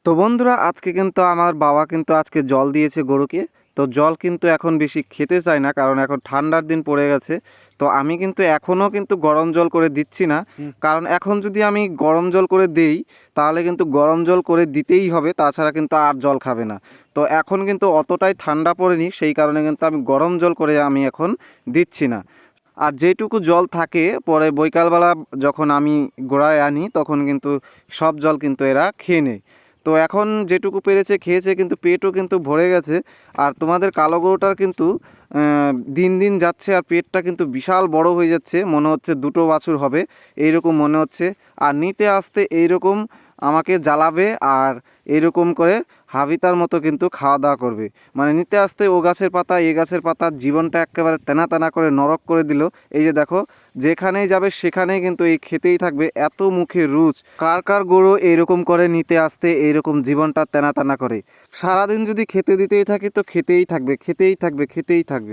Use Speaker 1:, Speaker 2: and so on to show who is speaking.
Speaker 1: তো বন্ধুরা, আজকে কিন্তু আমার বাবা কিন্তু আজকে জল দিয়েছে গরুকে। তো জল কিন্তু এখন বেশি খেতে চায় না, কারণ এখন ঠান্ডার দিন পড়ে গেছে। তো আমি কিন্তু এখনও কিন্তু গরম জল করে দিচ্ছি না, কারণ এখন যদি আমি গরম জল করে দেই তাহলে কিন্তু গরম জল করে দিতেই হবে, তাছাড়া কিন্তু আর জল খাবে না। তো এখন কিন্তু অতটাই ঠান্ডা পড়েনি, সেই কারণে কিন্তু আমি গরম জল করে আমি এখন দিচ্ছি না। আর যেটুকু জল থাকে পরে বৈকালবেলা যখন আমি গোড়ায় আনি তখন কিন্তু সব জল কিন্তু এরা খেয়ে নেয়। তো এখন যেটুকু পেরেছে খেয়েছে, কিন্তু পেটও কিন্তু ভরে গেছে। আর তোমাদের কালো গরুটার কিন্তু দিন দিন যাচ্ছে আর পেটটা কিন্তু বিশাল বড় হয়ে যাচ্ছে, মনে হচ্ছে দুটো বাছুর হবে এইরকম মনে হচ্ছে। আর নিতে আসতে এইরকম আমাকে জ্বালাবে আর এইরকম করে হাবিতার মতো কিন্তু খাওয়া দাওয়া করবে। মানে নিতে আসতে ও গাছের পাতা এ গাছের পাতা, জীবনটা একেবারে তেনা তেনা করে নরক করে দিল। এই যে দেখো, যেখানেই যাবে সেখানেই কিন্তু এই খেতেই থাকবে, এত মুখে রুচ। কার কার গরু এইরকম করে নিতে আসতে এইরকম জীবনটা তেনা তেনা করে? সারাদিন যদি খেতে দিতেই থাকে তো খেতেই থাকবে, খেতেই থাকবে, খেতেই থাকবে।